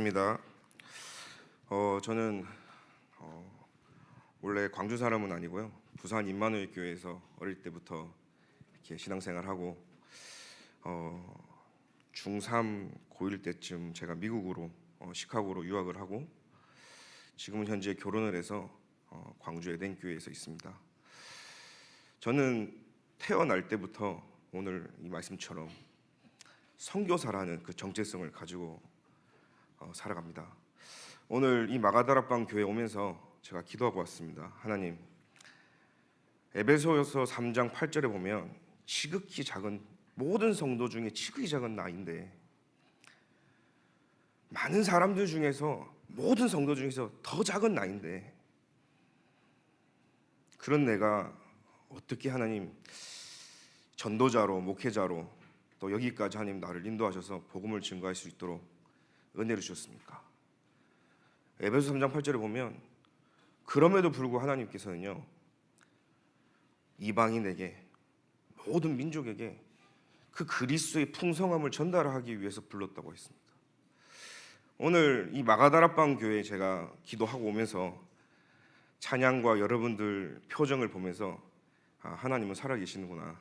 입니다. 저는 원래 광주 사람은 아니고요. 부산 임마누엘 교회에서 어릴 때부터 이렇게 신앙생활하고 중3 고1 때쯤 제가 미국으로 시카고로 유학을 하고 지금은 현재 결혼을 해서 광주 에덴 교회에서 있습니다. 저는 태어날 때부터 오늘 이 말씀처럼 선교사라는 그 정체성을 가지고 살아갑니다. 오늘 이 마가다락방 교회 오면서 제가 기도하고 왔습니다. 하나님, 에베소서 3장 8절에 보면 지극히 작은 모든 성도 중에 지극히 작은 나인데 많은 사람들 중에서 모든 성도 중에서 더 작은 나인데 그런 내가 어떻게 하나님 전도자로 목회자로 또 여기까지 하나님 나를 인도하셔서 복음을 증거할 수 있도록 은혜를 주셨습니까? 에베소 3장 8절에 보면 그럼에도 불구하고 하나님께서는요 이방인에게 모든 민족에게 그 그리스도의 풍성함을 전달하기 위해서 불렀다고 했습니다. 오늘 이 마가다락방 교회에 제가 기도하고 오면서 찬양과 여러분들 표정을 보면서 하나님은 살아계시는구나.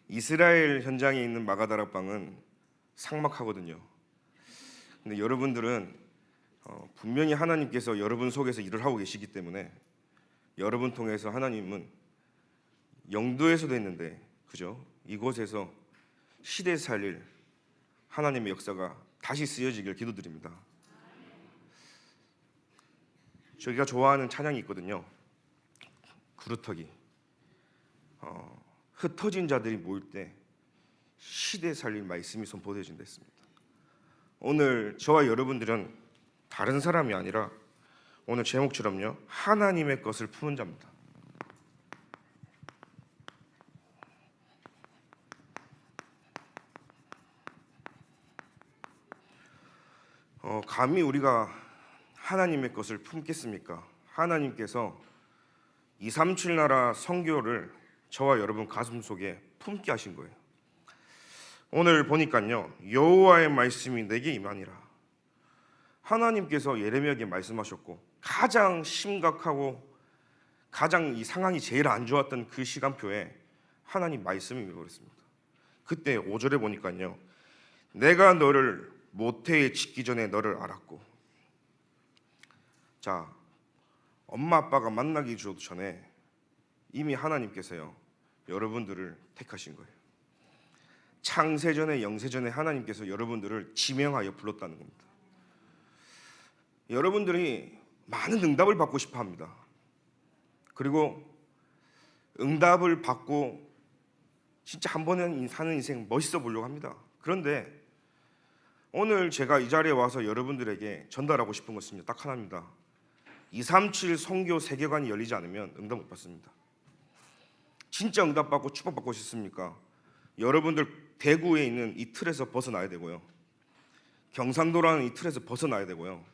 이스라엘 현장에 있는 마가다락방은 삭막하거든요. 근데 여러분들은 분명히 하나님께서 여러분 속에서 일을 하고 계시기 때문에 여러분 통해서 하나님은 영도에서도 했는데 그죠? 이곳에서 시대 살릴 하나님의 역사가 다시 쓰여지길 기도드립니다. 저희가 좋아하는 찬양이 있거든요. 그루터기. 흩어진 자들이 모일 때 시대 살릴 말씀이 선포되어진다 했습니다. 오늘 저와 여러분들은 다른 사람이 아니라 오늘 제목처럼요 하나님의 것을 푸는 자입니다. 감히 우리가 하나님의 것을 품겠습니까? 하나님께서 237 나라 선교를 저와 여러분 가슴속에 품게 하신 거예요. 오늘 보니까요 여호와의 말씀이 내게 임하니라. 하나님께서 예레미야에게 말씀하셨고 가장 심각하고 가장 이 상황이 제일 안 좋았던 그 시간표에 하나님 말씀이 임해버렸습니다. 그때 5절에 보니까요 내가 너를 모태에 짓기 전에 너를 알았고. 자, 엄마 아빠가 만나기 전에 이미 하나님께서요 여러분들을 택하신 거예요. 창세전에 영세전에 하나님께서 여러분들을 지명하여 불렀다는 겁니다. 여러분들이 많은 응답을 받고 싶어 합니다. 그리고 응답을 받고 진짜 한 번은 사는 인생 멋있어 보려고 합니다. 그런데 오늘 제가 이 자리에 와서 여러분들에게 전달하고 싶은 것은 딱 하나입니다. 237 선교 세계관이 열리지 않으면 응답 못 받습니다. 진짜 응답받고 축복받고 싶습니까? 여러분들 대구에 있는 이 틀에서 벗어나야 되고요. 경상도라는 이 틀에서 벗어나야 되고요.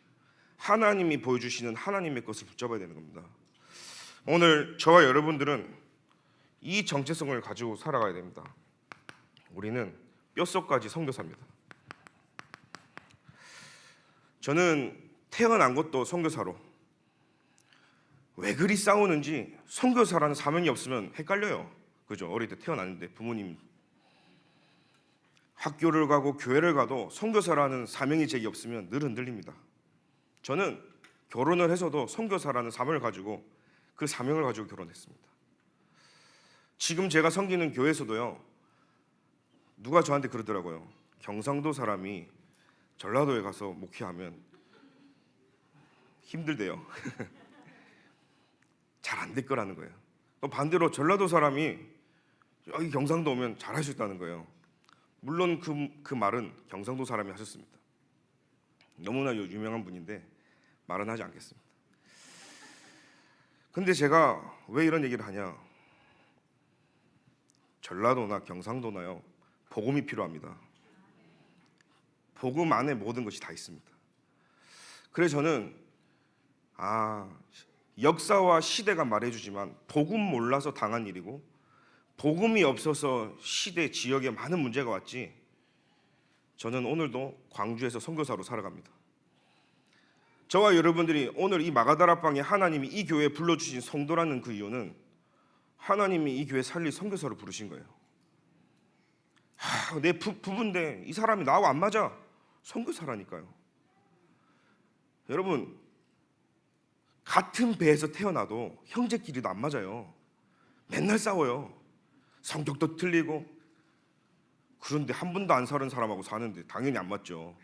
하나님이 보여주시는 하나님의 것을 붙잡아야 되는 겁니다. 오늘 저와 여러분들은 이 정체성을 가지고 살아가야 됩니다. 우리는 뼛속까지 선교사입니다. 저는 태어난 것도 선교사로. 왜 그리 싸우는지 선교사라는 사명이 없으면 헷갈려요. 그죠? 어릴 때 태어났는데 부모님 학교를 가고 교회를 가도 선교사라는 사명이 제게 없으면 늘 흔들립니다. 저는 결혼을 해서도 선교사라는 사명을 가지고 그 사명을 가지고 결혼했습니다. 지금 제가 섬기는 교회에서도요 누가 저한테 그러더라고요. 경상도 사람이 전라도에 가서 목회하면 힘들대요. 잘 안 될 거라는 거예요. 또 반대로 전라도 사람이 여기 경상도 오면 잘할 수 있다는 거예요. 물론 그 말은 경상도 사람이 하셨습니다. 너무나 유명한 분인데 말은 하지 않겠습니다. 근데 제가 왜 이런 얘기를 하냐? 전라도나 경상도나요 복음이 필요합니다. 복음 안에 모든 것이 다 있습니다. 그래서 저는 역사와 시대가 말해주지만 복음 몰라서 당한 일이고 복음이 없어서 시대 지역에 많은 문제가 왔지 저는 오늘도 광주에서 선교사로 살아갑니다. 저와 여러분들이 오늘 이 마가다락방에 하나님이 이 교회에 불러주신 성도라는 그 이유는 하나님이 이 교회 살릴 선교사를 부르신 거예요. 내 부부인데 이 사람이 나하고 안 맞아. 선교사라니까요. 여러분, 같은 배에서 태어나도 형제끼리도 안 맞아요. 맨날 싸워요. 성격도 틀리고. 그런데 한 번도 안 살은 사람하고 사는데 당연히 안 맞죠.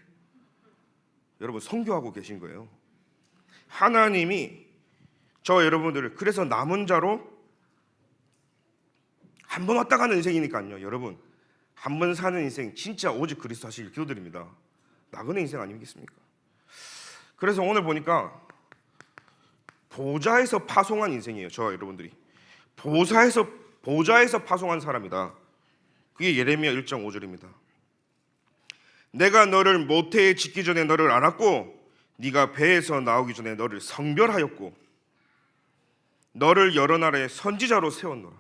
여러분, 선교하고 계신 거예요. 하나님이 저 여러분들을 그래서 남은 자로 한 번 왔다 가는 인생이니까요. 여러분, 한 번 사는 인생 진짜 오직 그리스도 하시길 기도드립니다. 나그네 인생 아니겠습니까? 그래서 오늘 보니까 보좌에서 파송한 인생이에요. 저와 여러분들이 보좌에서 파송한 사람이다. 그게 예레미야 1장 5절입니다. 내가 너를 모태에 짓기 전에 너를 알았고 네가 배에서 나오기 전에 너를 성별하였고 너를 여러 나라의 선지자로 세웠노라.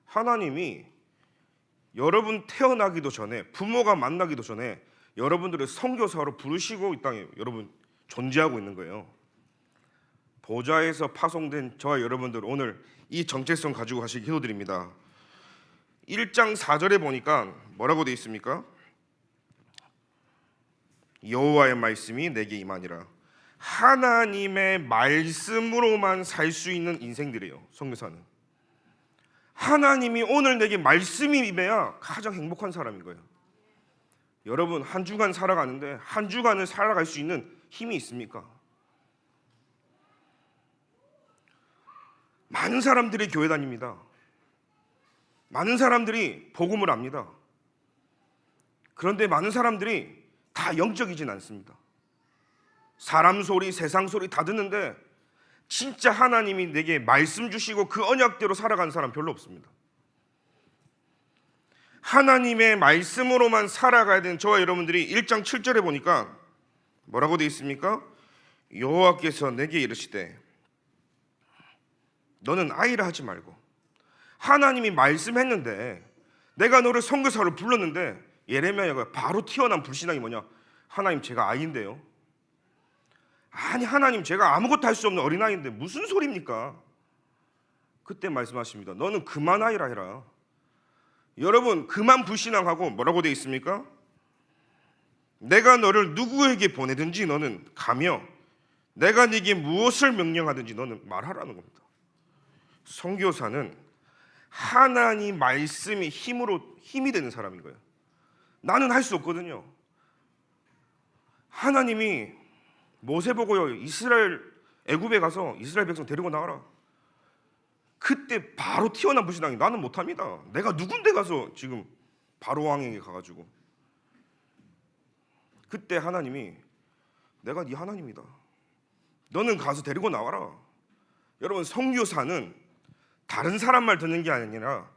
하나님이 여러분 태어나기도 전에, 부모가 만나기도 전에 여러분들을 선교사로 부르시고 이 땅에 여러분 존재하고 있는 거예요. 보좌에서 파송된 저와 여러분들 오늘 이 정체성 가지고 가시기 기도드립니다. 1장 4절에 보니까 뭐라고 되어 있습니까? 여호와의 말씀이 내게 임하니라. 하나님의 말씀으로만 살 수 있는 인생들이에요. 선교사는 하나님이 오늘 내게 말씀이 임해야 가장 행복한 사람인 거예요. 여러분, 한 주간 살아가는데 한 주간을 살아갈 수 있는 힘이 있습니까? 많은 사람들이 교회 다닙니다. 많은 사람들이 복음을 압니다. 그런데 많은 사람들이 다 영적이진 않습니다. 사람 소리, 세상 소리 다 듣는데 진짜 하나님이 내게 말씀 주시고 그 언약대로 살아가는 사람 별로 없습니다. 하나님의 말씀으로만 살아가야 되는 저와 여러분들이 1장 7절에 보니까 뭐라고 되어 있습니까? 여호와께서 내게 이르시되 너는 아이라 하지 말고. 하나님이 말씀했는데 내가 너를 선교사로 불렀는데 예레미야가 바로 튀어나온 불신앙이 뭐냐? 하나님, 제가 아이인데요. 아니, 하나님, 제가 아무것도 할 수 없는 어린아이인데 무슨 소리입니까? 그때 말씀하십니다. 너는 그만 아이라 해라. 여러분, 그만 불신앙하고 뭐라고 되어 있습니까? 내가 너를 누구에게 보내든지 너는 가며 내가 네게 무엇을 명령하든지 너는 말하라는 겁니다. 선교사는 하나님 말씀이 힘이 되는 사람인 거예요. 나는 할 수 없거든요. 하나님이 모세 보고요, 애굽에 가서 이스라엘 백성 데리고 나와라. 그때 바로 튀어나온 불신앙이 나는 못합니다. 내가 누군데 가서 지금 바로 왕에게 가가지고. 그때 하나님이 내가 네 하나님이다. 너는 가서 데리고 나와라. 여러분, 선교사는 다른 사람 말 듣는 게 아니라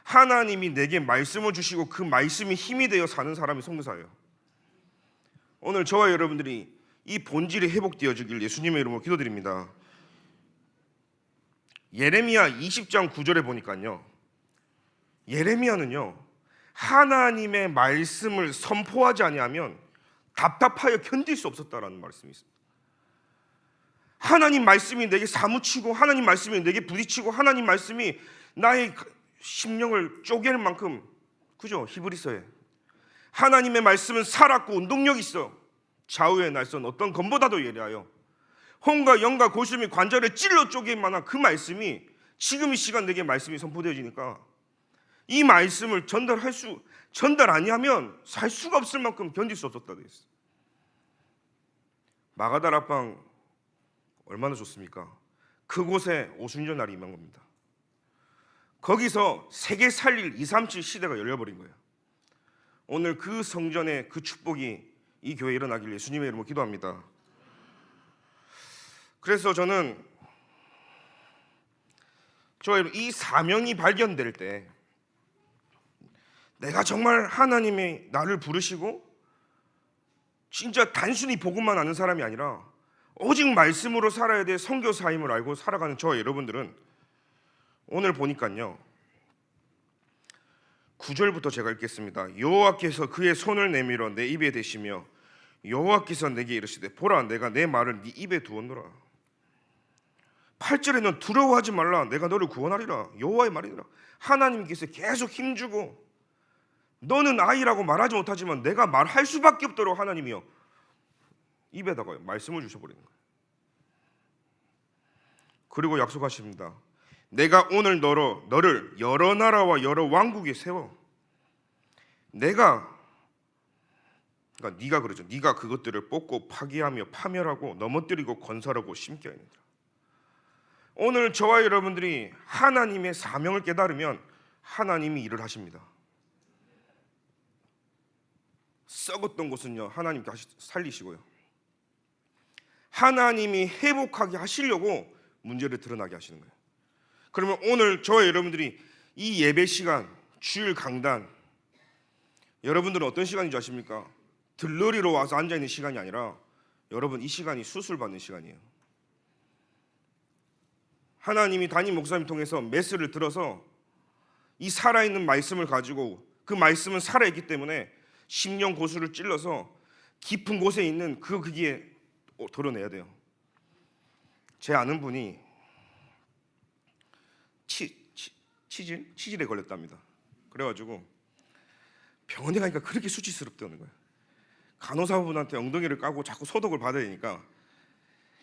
하나님이 내게 말씀을 주시고 그 말씀이 힘이 되어 사는 사람이 선교사예요. 오늘 저와 여러분들이 이 본질이 회복되어지길 예수님의 이름으로 기도드립니다. 예레미야 20장 9절에 보니까요, 예레미야는요 하나님의 말씀을 선포하지 아니하면 답답하여 견딜 수 없었다라는 말씀이 있습니다. 하나님 말씀이 내게 사무치고 하나님 말씀이 내게 부딪히고 하나님 말씀이 나의 심령을 쪼갤 만큼, 그죠? 히브리서에 하나님의 말씀은 살았고 운동력이 있어 좌우의 날선 어떤 검보다도 예리하여 혼과 영과 골수미 관절을 찔러 쪼갤 만한 그 말씀이 지금 이 시간 내게 말씀이 선포되어지니까 이 말씀을 전달 아니하면 살 수가 없을 만큼 견딜 수 없었다 그랬어요. 마가다락방 얼마나 좋습니까? 그곳에 오순절 날이 임한 겁니다. 거기서 세계 살릴 237 시대가 열려버린 거예요. 오늘 그 성전의 그 축복이 이 교회에 일어나길 예수님의 이름으로 기도합니다. 그래서 저는 이 사명이 발견될 때 내가 정말 하나님이 나를 부르시고 진짜 단순히 복음만 아는 사람이 아니라 오직 말씀으로 살아야 될 선교사임을 알고 살아가는 저와 여러분들은 오늘 보니까요 9절부터 제가 읽겠습니다. 여호와께서 그의 손을 내밀어 내 입에 대시며 여호와께서 내게 이르시되 보라 내가 내 말을 네 입에 두었노라. 8절에는 두려워하지 말라 내가 너를 구원하리라. 여호와의 말이니라. 하나님께서 계속 힘주고 너는 아이라고 말하지 못하지만 내가 말할 수밖에 없도록 하나님이요 입에다가 말씀을 주셔버리는 거예요. 그리고 약속하십니다. 내가 오늘 너를 여러 나라와 여러 왕국에 세워. 그러니까 네가 그러죠. 네가 그것들을 뽑고 파괴하며 파멸하고 넘어뜨리고 건설하고 심게 하니라. 오늘 저와 여러분들이 하나님의 사명을 깨달으면 하나님이 일을 하십니다. 썩었던 곳은요 하나님 다시 살리시고요. 하나님이 회복하게 하시려고 문제를 드러나게 하시는 거예요. 그러면 오늘 저와 여러분들이 이 예배 시간, 주일 강단, 여러분들은 어떤 시간인 줄 아십니까? 들러리로 와서 앉아있는 시간이 아니라 여러분 이 시간이 수술받는 시간이에요. 하나님이 담임 목사님 통해서 메시지를 들어서 이 살아있는 말씀을 가지고 그 말씀은 살아있기 때문에 심령 고수를 찔러서 깊은 곳에 있는 그기에 드러내야 돼요. 제 아는 분이 치질에 걸렸답니다. 그래가지고 병원에 가니까 그렇게 수치스럽다는 거예요. 간호사분한테 엉덩이를 까고 자꾸 소독을 받아야 되니까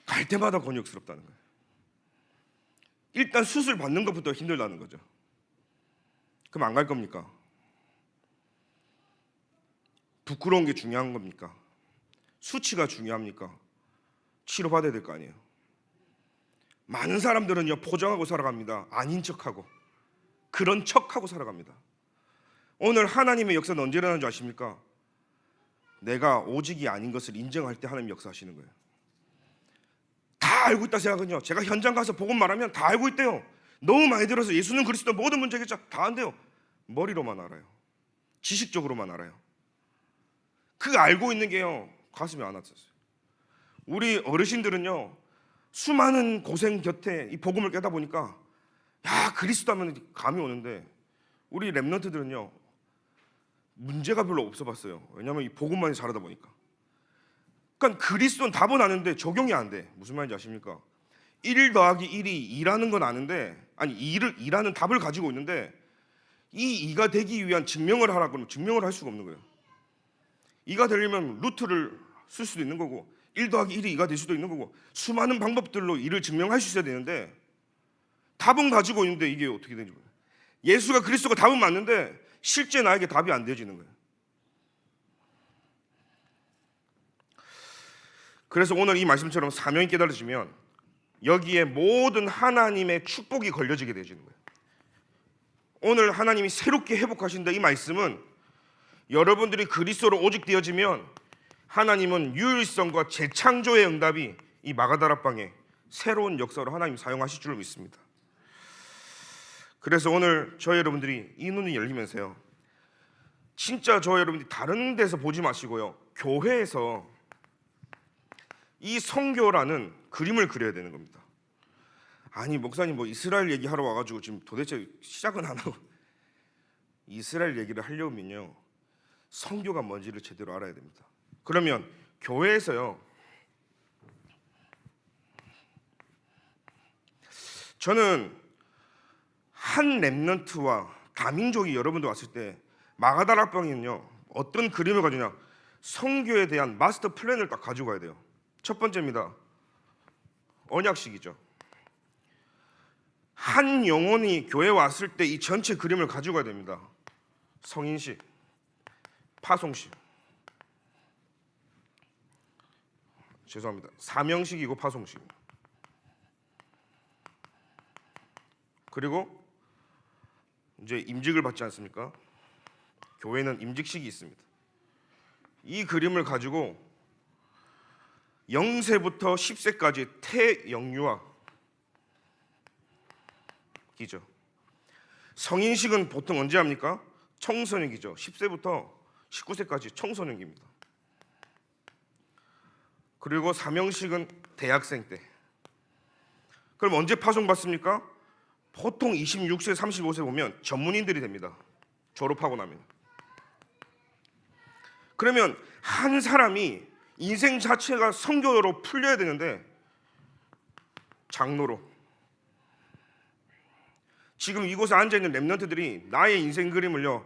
갈 때마다 곤욕스럽다는 거예요. 일단 수술 받는 것부터 힘들다는 거죠. 그럼 안 갈 겁니까? 부끄러운 게 중요한 겁니까? 수치가 중요합니까? 치료받아야 될 거 아니에요. 많은 사람들은요 포장하고 살아갑니다. 아닌 척하고 그런 척하고 살아갑니다. 오늘 하나님의 역사는 언제 일어나는 줄 아십니까? 내가 오직이 아닌 것을 인정할 때 하나님 역사하시는 거예요. 다 알고 있다 생각은요 제가 현장 가서 복음 말하면 다 알고 있대요. 너무 많이 들어서 예수는 그리스도 모든 문제 해결자 다 안돼요. 머리로만 알아요. 지식적으로만 알아요. 그 알고 있는 게요 가슴에 안 왔었어요. 우리 어르신들은요 수많은 고생 곁에 이 복음을 깨다 보니까 야 그리스도 하면 감이 오는데 우리 랩런트들은요 문제가 별로 없어 봤어요. 왜냐하면 이 복음만이 잘하다 보니까. 그러니까 그리스도는 답은 아는데 적용이 안 돼. 무슨 말인지 아십니까? 1 더하기 1이 2라는 건 아는데 아니 2라는 답을 가지고 있는데 이 2가 되기 위한 증명을 하라 그러면 증명을 할 수가 없는 거예요. 2가 되려면 루트를 쓸 수도 있는 거고 1 더하기 1이 2가 될 수도 있는 거고 수많은 방법들로 2를 증명할 수 있어야 되는데 답은 가지고 있는데 이게 어떻게 되는지 모르겠어요. 예수가 그리스도가 답은 맞는데 실제 나에게 답이 안 되어지는 거예요. 그래서 오늘 이 말씀처럼 사명이 깨달아지면 여기에 모든 하나님의 축복이 걸려지게 되어지는 거예요. 오늘 하나님이 새롭게 회복하신다 이 말씀은 여러분들이 그리스도로 오직 되어지면 하나님은 유일성과 재창조의 응답이 이 마가다락방에 새로운 역사로 하나님 사용하실 줄 믿습니다. 그래서 오늘 저희 여러분들이 이 눈이 열리면서요 진짜 저희 여러분들이 다른 데서 보지 마시고요 교회에서 이 성교라는 그림을 그려야 되는 겁니다. 아니 목사님 뭐 이스라엘 얘기하러 와가지고 지금 도대체 시작은 안 하고 이스라엘 얘기를 하려면요 성교가 뭔지를 제대로 알아야 됩니다. 그러면 교회에서요 저는 한 렘넌트와 다민족이 여러분들 왔을 때 마가다락방에는요 어떤 그림을 가지냐 성교에 대한 마스터 플랜을 딱 가지고 가야 돼요. 첫 번째입니다. 언약식이죠. 한 영혼이 교회에 왔을 때 이 전체 그림을 가지고 가야 됩니다. 성인식, 파송식, 죄송합니다. 사명식이고 파송식. 그리고 이제 임직을 받지 않습니까? 교회는 임직식이 있습니다. 이 그림을 가지고 0세부터 10세까지 태영유아기죠. 성인식은 보통 언제 합니까? 청소년기죠. 10세부터 19세까지 청소년기입니다. 그리고 사명식은 대학생 때. 그럼 언제 파송받습니까? 보통 26세, 35세 보면 전문인들이 됩니다. 졸업하고 나면. 그러면 한 사람이 인생 자체가 선교로 풀려야 되는데 장로로. 지금 이곳에 앉아있는 렘넌트들이 나의 인생 그림을요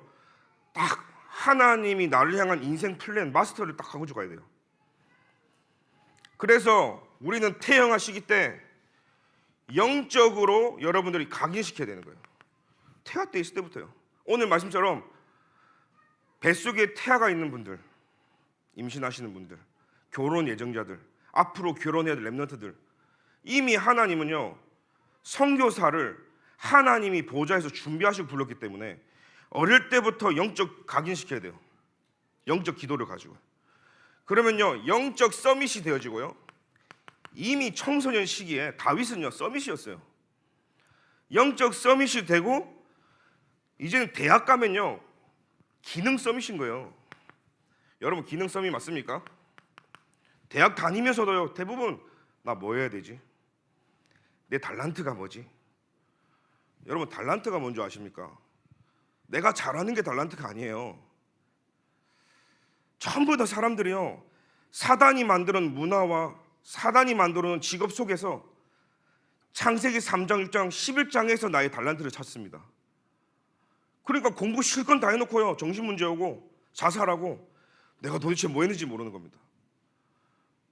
딱 하나님이 나를 향한 인생 플랜 마스터를 딱 하고 가야 돼요. 그래서 우리는 태영아 시기 때 영적으로 여러분들이 각인시켜야 되는 거예요. 태아 때 있을 때부터요. 오늘 말씀처럼 뱃속에 태아가 있는 분들, 임신하시는 분들, 결혼 예정자들, 앞으로 결혼해야 될 렘넌트들, 이미 하나님은요 선교사를 하나님이 보좌에서 준비하시고 불렀기 때문에 어릴 때부터 영적 각인시켜야 돼요. 영적 기도를 가지고. 그러면요 영적 서밋이 되어지고요. 이미 청소년 시기에 다윗은요 서밋이었어요. 영적 서밋이 되고 이제는 대학 가면요 기능 서밋인 거예요. 여러분 기능 서밋 맞습니까? 대학 다니면서도요 대부분 나 뭐 해야 되지? 내 달란트가 뭐지? 여러분 달란트가 뭔지 아십니까? 내가 잘하는 게 달란트가 아니에요. 전부 다 사람들이요 사단이 만드는 문화와 사단이 만드는 직업 속에서 창세기 3장, 6장, 11장에서 나의 달란트를 찾습니다. 그러니까 공부 실컷 다 해놓고요 정신문제 오고 자살하고 내가 도대체 뭐 했는지 모르는 겁니다.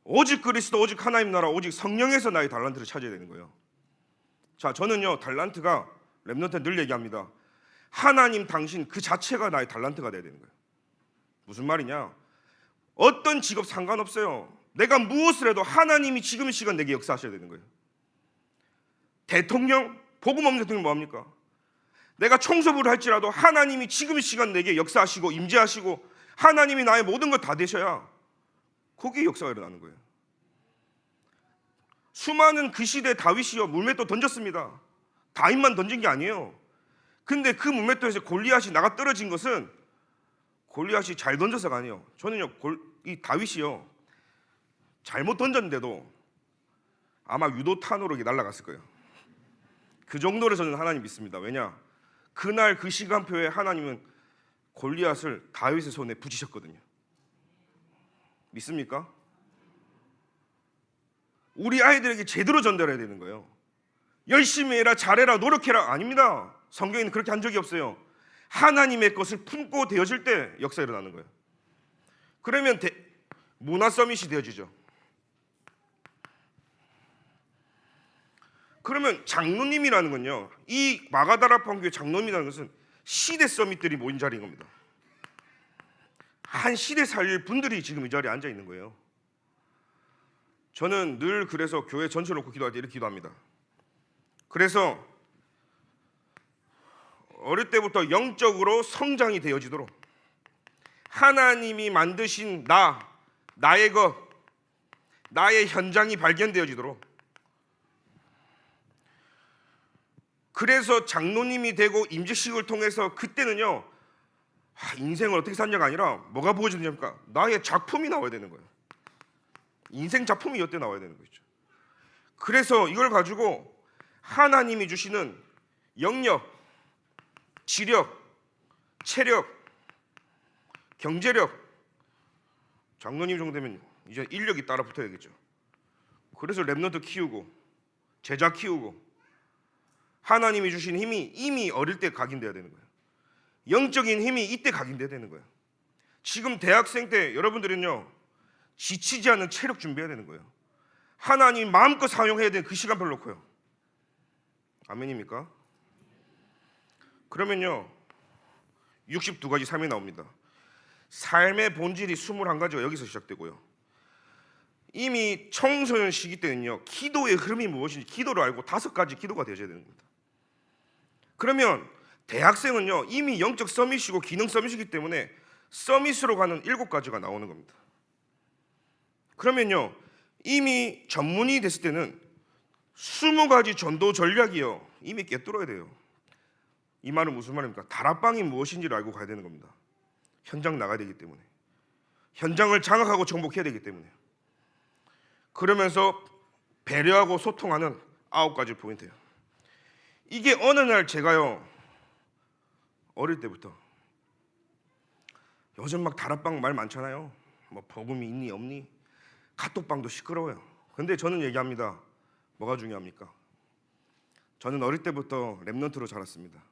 오직 그리스도, 오직 하나님 나라, 오직 성령에서 나의 달란트를 찾아야 되는 거예요. 자, 저는요 달란트가 렘넌트한테 늘 얘기합니다. 하나님 당신 그 자체가 나의 달란트가 돼야 되는 거예요. 무슨 말이냐? 어떤 직업 상관없어요. 내가 무엇을 해도 하나님이 지금 이 시간 내게 역사하셔야 되는 거예요. 대통령, 복음 없는 대통령 뭐합니까? 내가 총서부를 할지라도 하나님이 지금 이 시간 내게 역사하시고 임재하시고 하나님이 나의 모든 것 다 되셔야 거기에 역사가 일어나는 거예요. 수많은 그 시대 다윗이요 물맷도 던졌습니다. 다윗만 던진 게 아니에요. 근데 그 물맷돌에서 골리앗이 나가 떨어진 것은 골리앗이 잘 던져서가 아니에요. 저는요 이 다윗이요 잘못 던졌는데도 아마 유도탄으로 날아갔을 거예요. 그 정도로 저는 하나님 믿습니다. 왜냐? 그날 그 시간표에 하나님은 골리앗을 다윗의 손에 붙이셨거든요. 믿습니까? 우리 아이들에게 제대로 전달해야 되는 거예요. 열심히 해라, 잘해라, 노력해라 아닙니다. 성경에는 그렇게 한 적이 없어요. 하나님의 것을 품고 되어질 때 역사가 일어나는 거예요. 그러면 문화 서밋이 되어지죠. 그러면 장로님이라는 건요 이 마가다라판 교회 장로님이라는 것은 시대 서밋들이 모인 자리인 겁니다. 한 시대 살릴 분들이 지금 이 자리에 앉아 있는 거예요. 저는 늘 그래서 교회 전체를 놓고 기도할 때 이렇게 기도합니다. 그래서 어릴 때부터 영적으로 성장이 되어지도록 하나님이 만드신 나의 것, 나의 현장이 발견되어지도록, 그래서 장로님이 되고 임직식을 통해서 그때는요 인생을 어떻게 샀냐가 아니라 뭐가 보여지느냐니까 나의 작품이 나와야 되는 거예요. 인생 작품이 이때 나와야 되는 거죠. 그래서 이걸 가지고 하나님이 주시는 영역, 지력, 체력, 경제력, 장로님 정도 되면 이제 인력이 따라 붙어야겠죠. 그래서 렘넌트 키우고 제자 키우고 하나님이 주신 힘이 이미 어릴 때 각인돼야 되는 거예요. 영적인 힘이 이때 각인돼야 되는 거예요. 지금 대학생 때 여러분들은요 지치지 않는 체력 준비해야 되는 거예요. 하나님 마음껏 사용해야 되는 그 시간별 놓고요. 아멘입니까? 그러면요 62가지 삶이 나옵니다. 삶의 본질이 21가지가 여기서 시작되고요. 이미 청소년 시기 때는요 기도의 흐름이 무엇인지 기도를 알고 5가지 기도가 되어져야 되는 겁니다. 그러면 대학생은요 이미 영적 서밋이고 기능 서밋이기 때문에 서밋으로 가는 7가지가 나오는 겁니다. 그러면요 이미 전문이 됐을 때는 20가지 전도 전략이요 이미 꿰뚫어야 돼요. 이 말은 무슨 말입니까? 다락방이 무엇인지를 알고 가야 되는 겁니다. 현장 나가야 되기 때문에, 현장을 장악하고 정복해야 되기 때문에. 그러면서 배려하고 소통하는 9가지 포인트예요. 이게 어느 날 제가요 어릴 때부터 요즘 막 다락방 말 많잖아요. 뭐 복음이 있니 없니? 카톡방도 시끄러워요. 근데 저는 얘기합니다. 뭐가 중요합니까? 저는 어릴 때부터 랩넌트로 자랐습니다.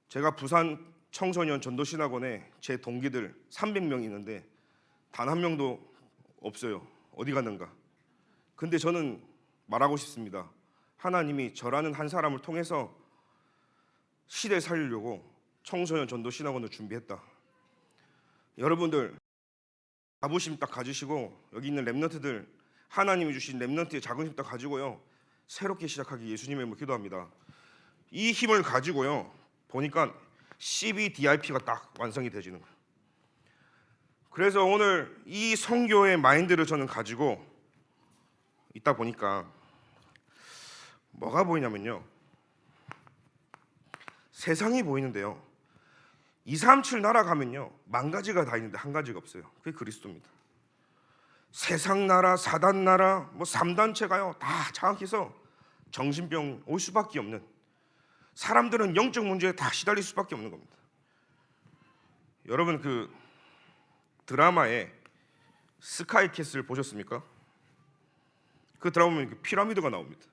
제가 부산 청소년 전도신학원에 제 동기들 300명 있는데 단 한 명도 없어요. 어디 갔는가? 근데 저는 말하고 싶습니다. 하나님이 저라는 한 사람을 통해서 시대 살리려고 청소년 전도신학원을 준비했다. 여러분들 자부심 딱 가지시고 여기 있는 랩넌트들 하나님이 주신 랩넌트의 자긍심 딱 가지고요. 새롭게 시작하기 예수님의 이름으로 기도합니다. 이 힘을 가지고요. 보니까 CBDIP가 딱 완성이 되지는 거예요. 그래서 오늘 이 선교의 마인드를 저는 가지고 있다 보니까 뭐가 보이냐면요. 세상이 보이는데요. 237 나라 가면요. 10,000가지가 다 있는데 한 가지가 없어요. 그게 그리스도입니다. 세상 나라, 사단 나라, 뭐 3단체가요. 다 장악해서 정신병 올 수밖에 없는, 사람들은 영적 문제에 다 시달릴 수밖에 없는 겁니다. 여러분 그 드라마에 스카이캐슬 보셨습니까? 그 드라마 보면 피라미드가 나옵니다.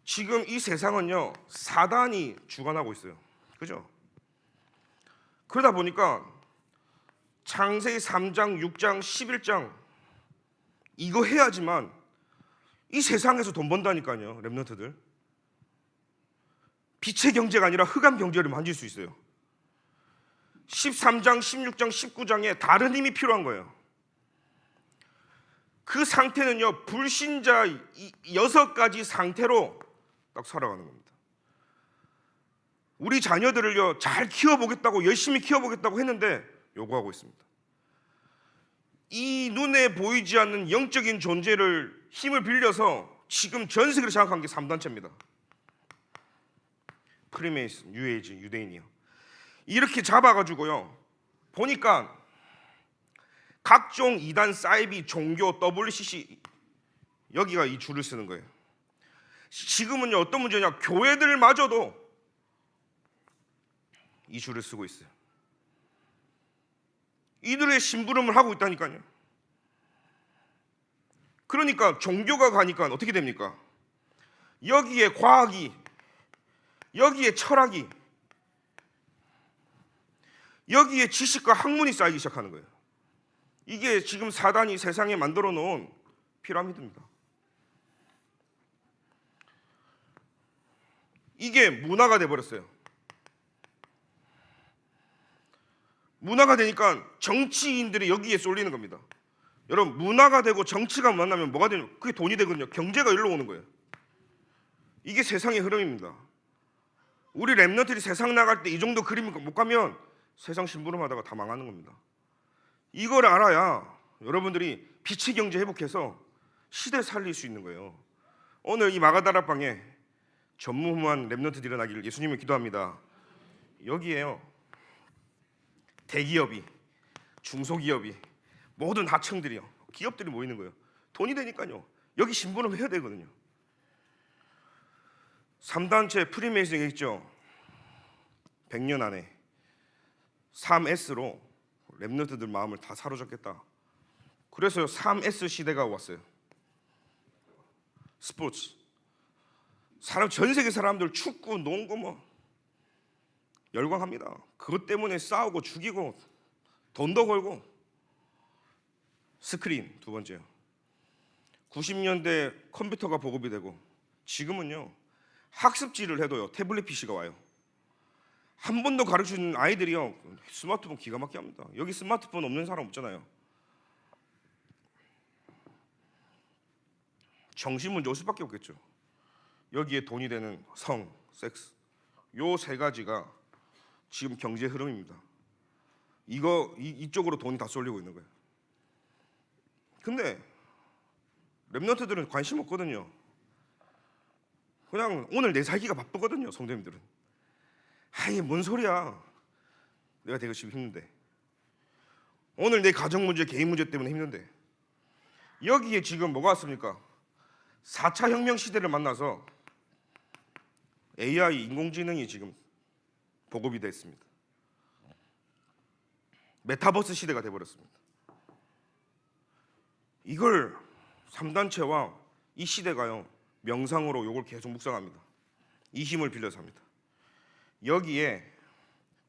지금 이 세상은요. 사단이 주관하고 있어요. 그죠? 그러다 보니까 창세기 3장, 6장, 11장 이거 해야지만 이 세상에서 돈 번다니까요. 랩런트들 빛의 경제가 아니라 흑암 경제를 만질 수 있어요. 13장, 16장, 19장에 다른 힘이 필요한 거예요. 그 상태는요. 불신자 6가지 상태로 딱 살아가는 겁니다. 우리 자녀들을요 잘 키워보겠다고 열심히 키워보겠다고 했는데 요구하고 있습니다. 이 눈에 보이지 않는 영적인 존재를 힘을 빌려서 지금 전 세계를 장악한 게 3단체입니다. 프리메이슨, 뉴에이지, 유대인이요. 이렇게 잡아가지고요 보니까 각종 이단, 사이비, 종교, WCC 여기가 이 줄을 쓰는 거예요. 지금은요 어떤 문제냐, 교회들마저도 이 줄을 쓰고 있어요. 이들의 심부름을 하고 있다니까요. 그러니까 종교가 가니까 어떻게 됩니까? 여기에 과학이, 여기에 철학이, 여기에 지식과 학문이 쌓이기 시작하는 거예요. 이게 지금 사단이 세상에 만들어 놓은 피라미드입니다. 이게 문화가 돼버렸어요. 문화가 되니까 정치인들이 여기에 쏠리는 겁니다. 여러분 문화가 되고 정치가 만나면 뭐가 되냐? 그게 돈이 되거든요. 경제가 일로 오는 거예요. 이게 세상의 흐름입니다. 우리 랩런트들이 세상 나갈 때 이 정도 그림 못 가면 세상 심부름하다가 다 망하는 겁니다. 이걸 알아야 여러분들이 빛의 경제 회복해서 시대 살릴 수 있는 거예요. 오늘 이 마가다락방에 전무후무한 랩런트들이 일어나기를 예수님을 기도합니다. 여기에요 대기업이, 중소기업이, 모든 하청들이요, 기업들이 모이는 거예요. 돈이 되니까요. 여기 심부름 해야 되거든요. 3단체 프리메이슨이 있죠. 100년 안에 3S로 랩런트들 마음을 다 사로잡겠다. 그래서 3S 시대가 왔어요. 스포츠, 사람 전 세계 사람들 축구, 농구 뭐 열광합니다. 그것 때문에 싸우고 죽이고 돈도 걸고. 스크린 두 번째요. 90년대 컴퓨터가 보급이 되고 지금은요 학습지를 해도요 태블릿 PC가 와요. 한 번도 가르치는 아이들이요 스마트폰 기가 막히게 합니다. 여기 스마트폰 없는 사람 없잖아요. 정신문제 올 수밖에 없겠죠. 여기에 돈이 되는 성, 섹스, 요 세 가지가 지금 경제 흐름입니다. 이쪽으로 돈이 다 쏠리고 있는 거예요. 근데 랩런트들은 관심 없거든요. 그냥 오늘 내 살기가 바쁘거든요. 성도님들은 이게 뭔 소리야, 내가 되게 지금 힘든데, 오늘 내 가정 문제, 개인 문제 때문에 힘든데. 여기에 지금 뭐가 왔습니까? 4차 혁명 시대를 만나서 AI, 인공지능이 지금 보급이 됐습니다. 메타버스 시대가 돼버렸습니다. 이걸 3단체와 이 시대가요 명상으로 이걸 계속 묵상합니다. 이 힘을 빌려서 합니다. 여기에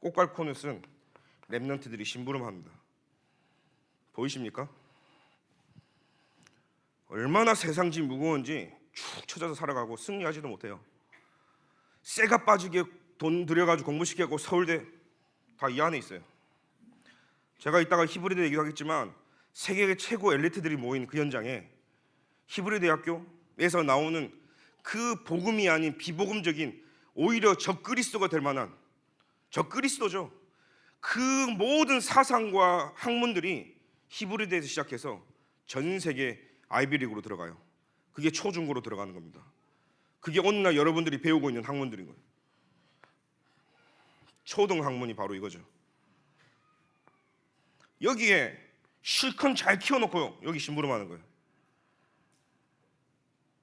꽃갈콘을 쓴 랩런트들이 심부름합니다. 보이십니까? 얼마나 세상지 무거운지 축 처져서 살아가고 승리하지도 못해요. 쇠가 빠지게 돈 들여가지고 공부시키고 서울대 다 이 안에 있어요. 제가 이따가 히브리대 얘기도 하겠지만 세계 최고 엘리트들이 모인 그 현장에 히브리 대학교에서 나오는 그 복음이 아닌 비복음적인 오히려 적그리스도가 될 만한 적그리스도죠. 그 모든 사상과 학문들이 히브리대에서 시작해서 전 세계 아이비리그로 들어가요. 그게 초중고로 들어가는 겁니다. 그게 오늘날 여러분들이 배우고 있는 학문들인 거예요. 초등 학문이 바로 이거죠. 여기에 실컷 잘 키워놓고 여기 심부름하는 거예요.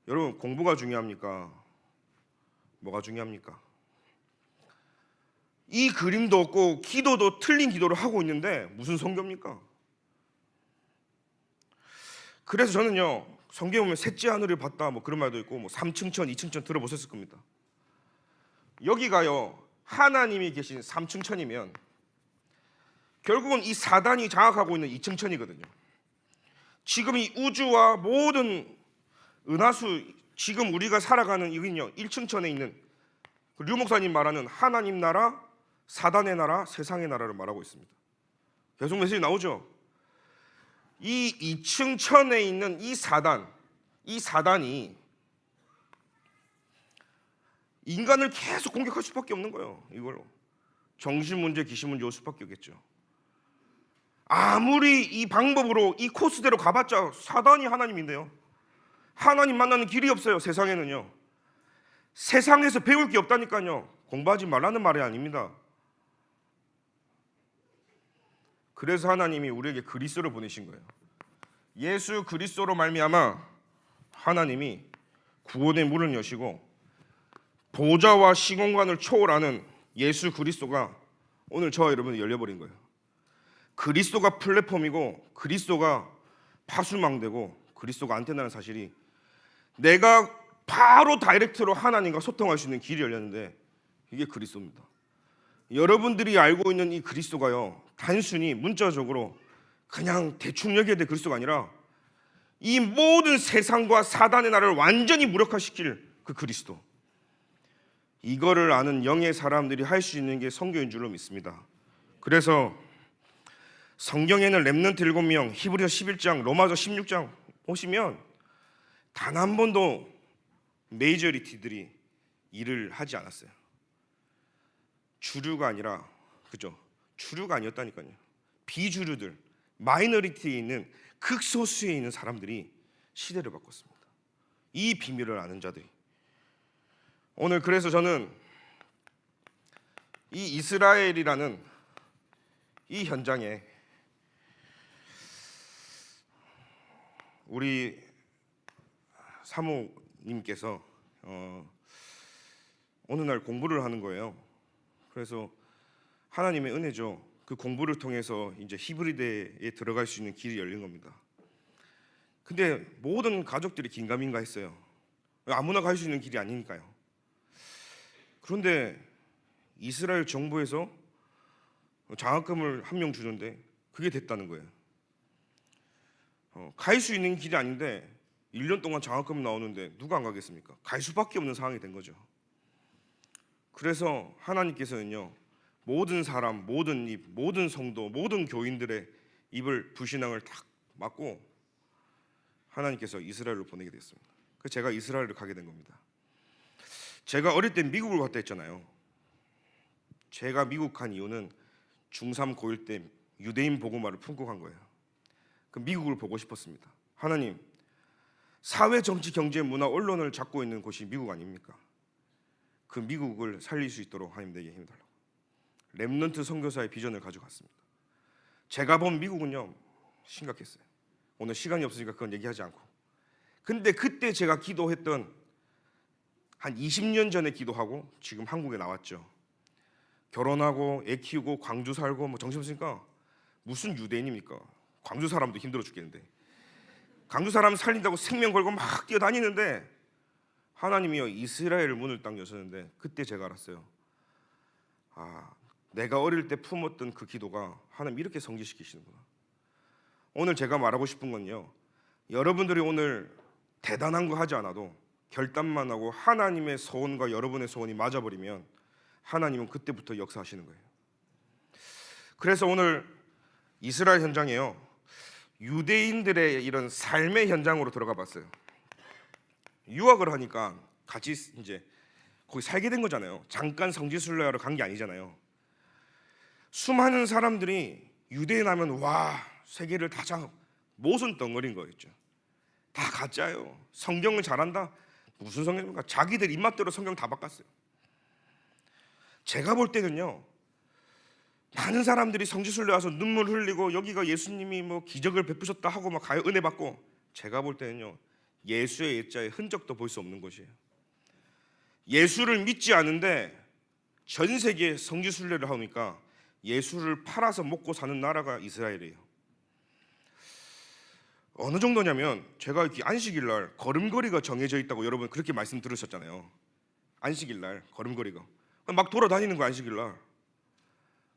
여러분, 공부가 중요합니까? 뭐가 중요합니까? 이 그림도 없고 기도도 틀린 기도를 하고 있는데 무슨 성경입니까? 그래서 저는요, 성경에 보면 셋째 하늘을 봤다 뭐 그런 말도 있고 뭐 3층천 2층천 들어보셨을 겁니다. 여기가요 하나님이 계신 3층천이면 결국은 이 사단이 장악하고 있는 2층천이거든요. 지금 이 우주와 모든 은하수, 지금 우리가 살아가는 이긴요 1층천에 있는 류 목사님 말하는 하나님 나라, 사단의 나라, 세상의 나라를 말하고 있습니다. 계속 메시지 나오죠. 이 2층천에 있는 이 사단이 인간을 계속 공격할 수밖에 없는 거예요. 이걸로 정신 문제, 귀신 문제 올 수밖에 없겠죠. 아무리 이 방법으로 이 코스대로 가봤자 사단이 하나님인데요. 하나님 만나는 길이 없어요. 세상에는요. 세상에서 배울 게 없다니까요. 공부하지 말라는 말이 아닙니다. 그래서 하나님이 우리에게 그리스도를 보내신 거예요. 예수 그리스도로 말미암아 하나님이 구원의 문을 여시고 보좌와 시공간을 초월하는 예수 그리스도가 오늘 저와 여러분을 열려버린 거예요. 그리스도가 플랫폼이고 그리스도가 파수망대고 그리스도가 안테나라는 사실이 내가 바로 다이렉트로 하나님과 소통할 수 있는 길이 열렸는데 이게 그리스도입니다. 여러분들이 알고 있는 이 그리스도가요 단순히 문자적으로 그냥 대충 여겨야 될 그리스도가 아니라 이 모든 세상과 사단의 나라를 완전히 무력화시킬 그 그리스도, 이거를 아는 영의 사람들이 할 수 있는 게 성경인 줄로 믿습니다. 그래서 성경에는 렘넌트 7명, 히브리서 11장, 로마서 16장 보시면 단 한 번도 메이저리티들이 일을 하지 않았어요. 주류가 아니라, 그죠? 주류가 아니었다니까요. 비주류들, 마이너리티에 있는 극소수에 있는 사람들이 시대를 바꿨습니다. 이 비밀을 아는 자들이. 오늘 그래서 저는 이 이스라엘이라는 이 현장에 우리 사모님께서 어느 날 공부를 하는 거예요. 그래서 하나님의 은혜죠. 그 공부를 통해서 이제 히브리대에 들어갈 수 있는 길이 열린 겁니다. 근데 모든 가족들이 긴가민가 했어요. 아무나 갈 수 있는 길이 아니니까요. 그런데 이스라엘 정부에서 장학금을 한 명 주는데 그게 됐다는 거예요. 갈 수 있는 길이 아닌데 1년 동안 장학금 나오는데 누가 안 가겠습니까? 갈 수밖에 없는 상황이 된 거죠. 그래서 하나님께서는요 모든 사람, 모든 입, 모든 성도, 모든 교인들의 입을 불신앙을 탁 막고 하나님께서 이스라엘로 보내게 됐습니다. 그래서 제가 이스라엘을 가게 된 겁니다. 제가 어릴 때 미국을 갔다 했잖아요. 제가 미국 간 이유는 중3 고1 때 유대인 복음화를 품고 간 거예요. 그 미국을 보고 싶었습니다. 하나님, 사회, 정치, 경제, 문화, 언론을 잡고 있는 곳이 미국 아닙니까? 그 미국을 살릴 수 있도록 하나님 내게 힘달라고 렘넌트 선교사의 비전을 가져갔습니다. 제가 본 미국은요 심각했어요. 오늘 시간이 없으니까 그건 얘기하지 않고, 근데 그때 제가 기도했던 한 20년 전에 기도하고 지금 한국에 나왔죠. 결혼하고 애 키우고 광주 살고 뭐 정신없으니까 무슨 유대인입니까? 광주 사람도 힘들어 죽겠는데 강주 사람 살린다고 생명 걸고 막 뛰어다니는데 하나님이요 이스라엘 문을 딱 여셨는데 그때 제가 알았어요. 내가 어릴 때 품었던 그 기도가 하나님 이렇게 성취시키시는구나. 오늘 제가 말하고 싶은 건요, 여러분들이 오늘 대단한 거 하지 않아도 결단만 하고 하나님의 소원과 여러분의 소원이 맞아버리면 하나님은 그때부터 역사하시는 거예요. 그래서 오늘 이스라엘 현장에요, 유대인들의 이런 삶의 현장으로 들어가 봤어요. 유학을 하니까 같이 이제 거기 살게 된 거잖아요. 잠깐 성지순례하러 간 게 아니잖아요. 수많은 사람들이 유대인 하면 와 세계를 다 모순 덩어리인 거였죠. 다 가짜예요. 성경을 잘한다. 무슨 성경입니까? 자기들 입맛대로 성경 다 바꿨어요. 제가 볼 때는요, 많은 사람들이 성지순례 와서 눈물 흘리고 여기가 예수님이 뭐 기적을 베푸셨다 하고 막 가요, 은혜 받고, 제가 볼 때는요 예수의 예자의 흔적도 볼 수 없는 것이에요. 예수를 믿지 않은데 전 세계에 성지순례를 하니까 예수를 팔아서 먹고 사는 나라가 이스라엘이에요. 어느 정도냐면 제가 이렇게 안식일 날 걸음걸이가 정해져 있다고 여러분 그렇게 말씀 들으셨잖아요. 안식일 날 걸음걸이가 막 돌아다니는 거 안식일 날.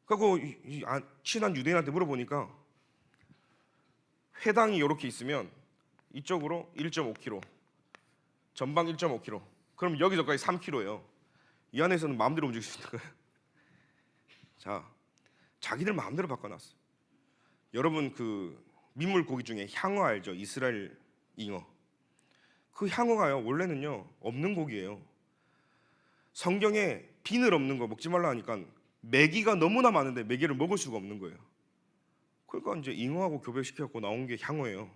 그리고 친한 유대인한테 물어보니까 회당이 이렇게 있으면 이쪽으로 1.5km, 전방 1.5km. 그럼 여기서까지 3km예요. 이 안에서는 마음대로 움직일 수 있는 거예요. 자, 자기들 마음대로 바꿔놨어요. 여러분 그 민물 고기 중에 향어 알죠? 이스라엘 잉어. 그 향어가요 원래는요 없는 고기예요. 성경에 비늘 없는 거 먹지 말라 하니까 메기가 너무나 많은데 메기를 먹을 수가 없는 거예요. 그러니까 이제 잉어하고 교배시켜갖고 나온 게 향어예요.